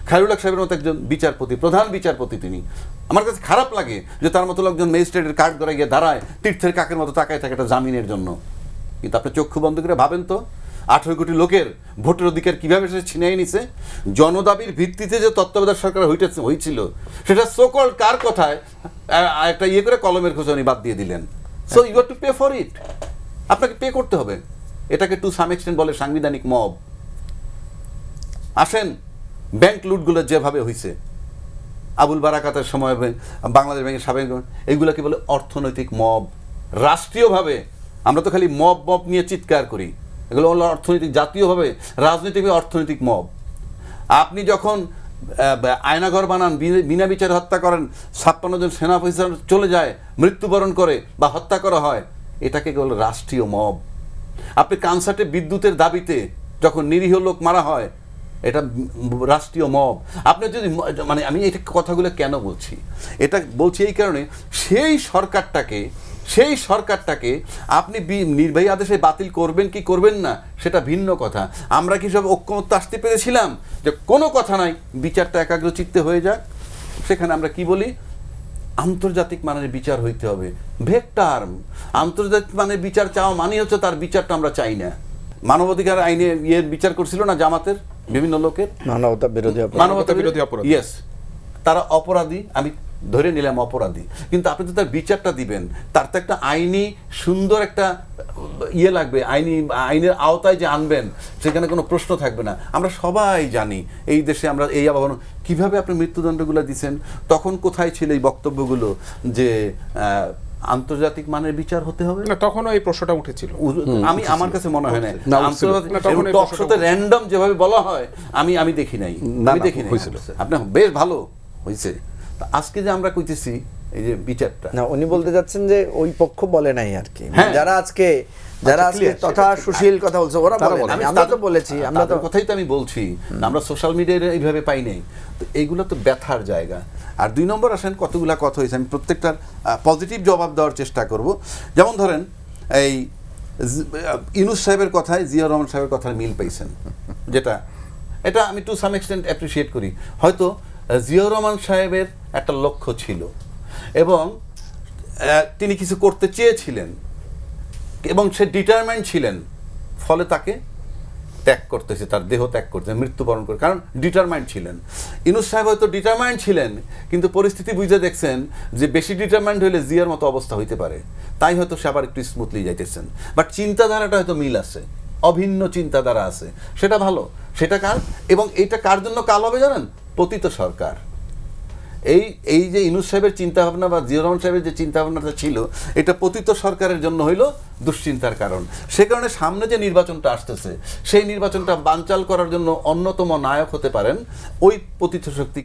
খায়রুল হক সাহেবের মতো একজন বিচারপতি, প্রধান বিচারপতি, তিনি, আমার কাছে খারাপ লাগে যে তার মতো লোকজন ম্যাজিস্ট্রেটের কাঠ ধরে গিয়ে দাঁড়ায় তীর্থের কাকের মতো তাকায় থাকে একটা জামিনের জন্য। কিন্তু আপনি চক্ষু বন্ধ করে ভাবেন তো 18 কোটি লোকের ভোটের অধিকার কিভাবে সে ছিনিয়ে নিছে। জনদাবির ভিত্তিতে যে তত্ত্বাবধায়ক সরকার হয়েছিল সেটা সোকল্ড কার কথায় একটা ইয়ে করে কলমের খোঁজনি বাদ দিয়ে দিলেন। So you have to pay for it, আপনাকে পে করতে হবে। এটাকে টু সাম এক্সটেন্ট বলে সাংবিধানিক মব। আসেন ব্যাংক লুটগুলো যেভাবে হয়েছে, আবুল বারাকাতের সময় বাংলাদেশ ব্যাংকের সাবেক, এইগুলোকে বলে অর্থনৈতিক মব। রাষ্ট্রীয়ভাবে আমরা তো খালি মব মব নিয়ে চিৎকার করি, এগুলো হলো অর্থনৈতিক, জাতীয়ভাবে রাজনৈতিক অর্থনৈতিক মব। আপনি যখন আয়নাঘর বানান, বিনা বিচারে হত্যা করেন, 56 জন সেনা অফিসার চলে যায়, মৃত্যুবরণ করে বা হত্যা করা হয়, এটাকে বলে রাষ্ট্রীয় মব। আপনি কানসার্টে বিদ্যুতের দাবিতে যখন নিরীহ লোক মারা হয়, এটা রাষ্ট্রীয় মব। আপনি যদি মানে আমি এটা কথাগুলো কেন বলছি, এটা বলছি এই কারণে সেই সরকারটাকে আপনি নির্বাহী আদেশে বাতিল করবেন কি করবেন না সেটা ভিন্ন কথা। আমরা কি সব ঐক্যমত্য আসতে পেরেছিলাম যে কোনো কথা নাই, বিচারটা একাগ্রচিত্তে হয়ে যাক। সেখানে আমরা কি বলি, আন্তর্জাতিক মানের বিচার হইতে হবে। ভেগ টার্ম, আন্তর্জাতিক মানের বিচার চাওয়া মানে হচ্ছে তার বিচারটা আমরা চাই না। মানবাধিকার আইনে বিচার করছিল না জামাতের বিভিন্ন লোকের, মানবতা বিরোধী অপরাধ, ইয়েস, তারা অপরাধী, আমি ধরে নিলাম অপরাধী, কিন্তু আপনি তো তার বিচারটা দিবেন, তার তো একটা আইনি সুন্দর একটা ইয়ে লাগবে, আইনের আওতায় যে আনবেন সেখানে কোনো প্রশ্ন থাকবে না। আমরা সবাই জানি এই দেশে আমরা এই আবহাওয়া কিভাবে আপনি মৃত্যুদণ্ডগুলো দিচ্ছেন, তখন কোথায় ছিল এই বক্তব্যগুলো যে আন্তর্জাতিক মানের বিচার হতে হবে না? তখনও এই প্রশ্নটা উঠেছিল। আমার কাছে মনে হয় না আন্তর্জাতিক র্যান্ডম যেভাবে বলা হয়, আমি দেখি নাই। আপনার বেশ ভালো হয়েছে। আজকে যে আমরা কইতেছি এই যে বিচারটা, না উনি বলতে যাচ্ছেন যে ওই পক্ষ বলে নাই আর কি, যারা আজকে তথা সুশীল কথা বলছে ওরা বলে নাই, আমরা তো বলেছি, আমরা তো কথাই তো আমি বলছি, আমরা সোশ্যাল মিডিয়ায় এইভাবে পাই নাই। তো এইগুলো তো ব্যথার জায়গা। আর 2 নম্বর আসেন কতগুলা কথা হয়েছে, আমি প্রত্যেকটার পজিটিভ জবাব দেওয়ার চেষ্টা করব। যেমন ধরেন এই ইউনূস সাহেবের কথায় জিয়াউর রহমান সাহেবের কথার মিল পাইছেন, এটা আমি টু সাম এক্সটেন্ট অ্যাপ্রিসিয়েট করি। হয়তো জিয়াউর রহমান সাহেবের একটা লক্ষ্য ছিল এবং তিনি কিছু করতে চেয়েছিলেন এবং সে ডিটারমাইন্ড ছিলেন, ফলে তাকে ত্যাগ করতেছে, তার দেহ ত্যাগ করতে, মৃত্যুবরণ করে, কারণ ডিটারমাইন্ড ছিলেন। ইউনূস সাহেব হয়তো ডিটারমাইন্ড ছিলেন, কিন্তু পরিস্থিতি বুঝে দেখছেন যে বেশি ডিটারমাইন্ড হলে জিয়ার মতো অবস্থা হইতে পারে, তাই হয়তো সে আবার একটু স্মুথলি যাইতেছেন। বাট চিন্তাধারাটা হয়তো মিল আছে, অভিন্ন চিন্তাধারা আছে, সেটা ভালো। সেটা কার, এবং এইটা কার জন্য কাল হবে জানেন? পতিত সরকার। এই যে ইউনূস সাহেবের চিন্তাভাবনা বা জিয়াউর রহমান সাহেবের যে চিন্তাভাবনাটা ছিল, এটা পতিত সরকারের জন্য হইল দুশ্চিন্তার কারণ। সে কারণে সামনে যে নির্বাচনটা আসতেছে, সেই নির্বাচনটা বানচাল করার জন্য অন্যতম নায়ক হতে পারেন ওই পতিত শক্তি।